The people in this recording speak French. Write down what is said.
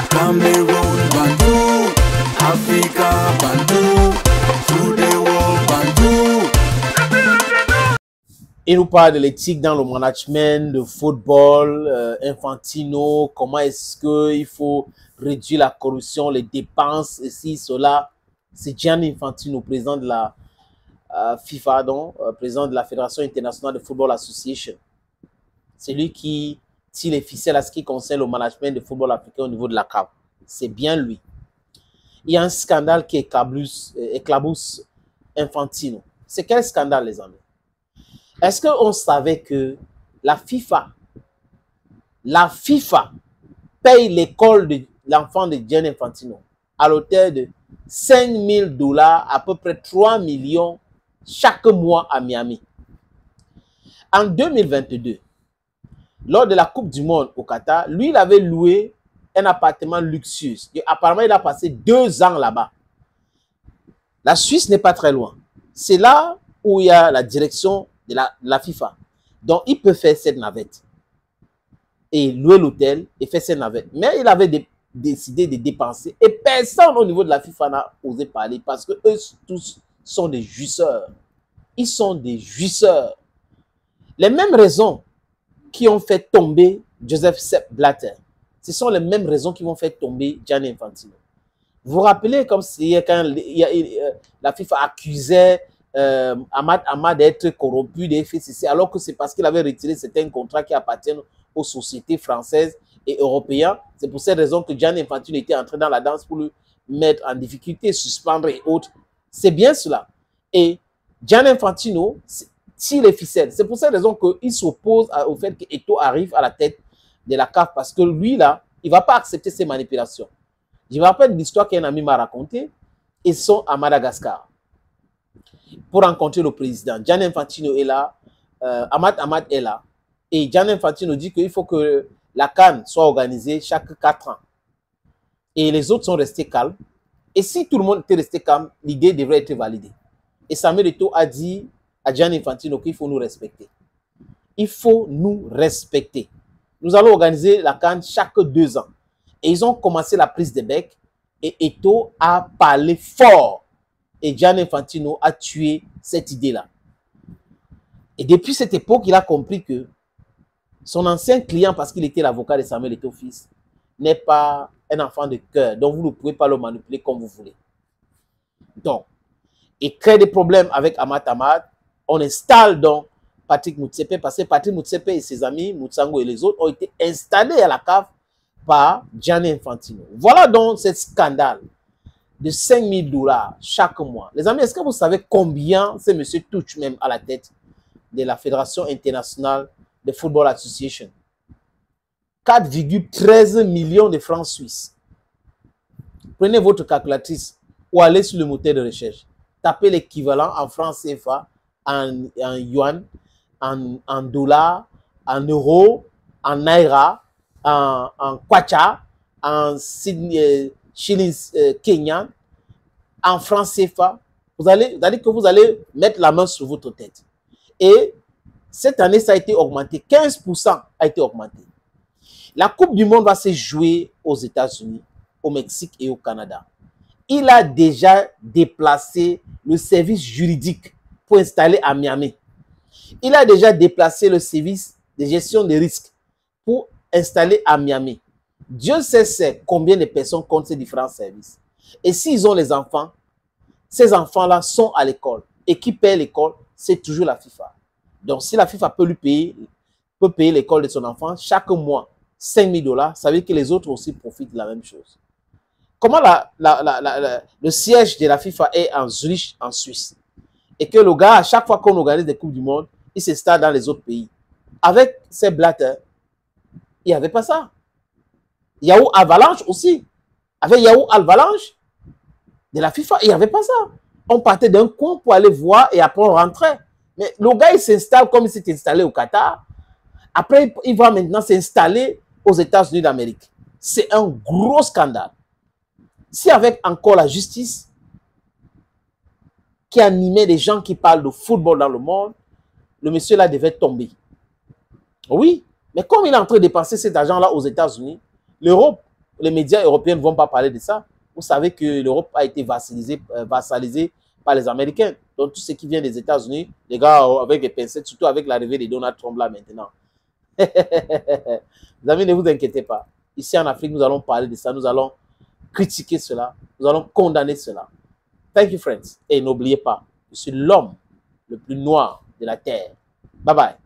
Cameroon, Bandou, Africa, Bandou, through the world, Bandou. Il nous parle de l'éthique dans le management de football, Infantino, comment est-ce qu'il faut réduire la corruption, les dépenses, ici, cela. C'est Gianni Infantino, président de la FIFA, donc, président de la Fédération internationale de football association. C'est lui qui tire les ficelles à ce qui concerne le management de football africain au niveau de la CAF. C'est bien lui. Il y a un scandale qui éclabousse Infantino. C'est quel scandale, les amis? Est-ce qu'on savait que la FIFA paye l'école de l'enfant de Gianni Infantino à l'hauteur de $5 000, à peu près 3 millions chaque mois à Miami? En 2022, lors de la Coupe du Monde au Qatar, lui, il avait loué un appartement luxueux. Et apparemment, il a passé 2 ans là-bas. La Suisse n'est pas très loin. C'est là où il y a la direction de la FIFA. Donc, il peut faire cette navette et louer l'hôtel et faire cette navette. Mais il avait décidé de dépenser et personne au niveau de la FIFA n'a osé parler parce que eux tous sont des jouisseurs. Ils sont des jouisseurs. Les mêmes raisons qui ont fait tomber Joseph Sepp Blatter, ce sont les mêmes raisons qui vont faire tomber Gianni Infantino. Vous vous rappelez comme si quand la FIFA accusait Ahmad d'être corrompu des FCC, alors que c'est parce qu'il avait retiré certains contrats qui appartiennent aux sociétés françaises et européennes. C'est pour cette raison que Gianni Infantino était entré dans la danse pour le mettre en difficulté, suspendre et autres. C'est bien cela. Et Gianni Infantino tire les ficelles. C'est pour cette raison qu'il s'oppose au fait que Eto'o arrive à la tête de la CAF parce que lui, là, il ne va pas accepter ces manipulations. Je me rappelle l'histoire qu'un ami m'a racontée. Ils sont à Madagascar pour rencontrer le président. Gianni Infantino est là, Ahmad est là. Et Gianni Infantino dit qu'il faut que la CAN soit organisée chaque 4 ans. Et les autres sont restés calmes. Et si tout le monde était resté calme, l'idée devrait être validée. Et Samuel Eto'o a dit à Gianni Infantino qu'il faut nous respecter. Il faut nous respecter. Nous allons organiser la CAN chaque 2 ans. Et ils ont commencé la prise de bec. Et Eto'o a parlé fort. Et Gianni Infantino a tué cette idée-là. Et depuis cette époque, il a compris que son ancien client, parce qu'il était l'avocat de Samuel Eto'o fils, n'est pas un enfant de cœur. Donc, vous ne pouvez pas le manipuler comme vous voulez. Donc, il crée des problèmes avec Ahmad. On installe donc Patrick Motsepe, parce que Patrick Motsepe et ses amis, Moutsango et les autres, ont été installés à la CAF par Gianni Infantino. Voilà donc ce scandale de $5 000 chaque mois. Les amis, est-ce que vous savez combien ce monsieur touche même à la tête de la Fédération internationale de football association? 4,13 millions de francs suisses. Prenez votre calculatrice ou allez sur le moteur de recherche. Tapez l'équivalent en francs CFA, en yuan, en dollars, en euros, en naira, en kwacha, en shillings kenyan, en francs CFA. Vous allez mettre la main sur votre tête. Et cette année, ça a été augmenté. 15% a été augmenté. La Coupe du Monde va se jouer aux États-Unis, au Mexique et au Canada. Il a déjà déplacé le service juridique pour installer à Miami. Il a déjà déplacé le service de gestion des risques pour installer à Miami. Dieu sait combien de personnes comptent ces différents services. Et s'ils ont les enfants, ces enfants-là sont à l'école. Et qui paye l'école, c'est toujours la FIFA. Donc, si la FIFA peut payer l'école de son enfant chaque mois $5 000, ça veut dire que les autres aussi profitent de la même chose. Comment le siège de la FIFA est en Zurich, en Suisse, et que le gars, à chaque fois qu'on organise des Coupes du Monde, il s'installe dans les autres pays. Avec ces Blatter, il n'y avait pas ça. Yahoo Avalanche aussi. Avec Yahoo Avalanche de la FIFA, il n'y avait pas ça. On partait d'un coin pour aller voir et après on rentrait. Mais le gars, il s'installe comme il s'est installé au Qatar. Après, il va maintenant s'installer aux États-Unis d'Amérique. C'est un gros scandale. Si avec encore la justice qui animait des gens qui parlent de football dans le monde, le monsieur là devait tomber. Oui, mais comme il est en train de dépenser cet argent-là aux États-Unis, l'Europe les médias européens ne vont pas parler de ça. Vous savez que l'Europe a été vassalisée par les Américains. Donc, tout ce qui vient des États-Unis, les gars, avec les pincettes, surtout avec l'arrivée de Donald Trump là maintenant. Les amis, ne vous inquiétez pas. Ici en Afrique, nous allons parler de ça. Nous allons critiquer cela. Nous allons condamner cela. Thank you, friends. Et n'oubliez pas, je suis l'homme le plus noir de la Terre. Bye bye.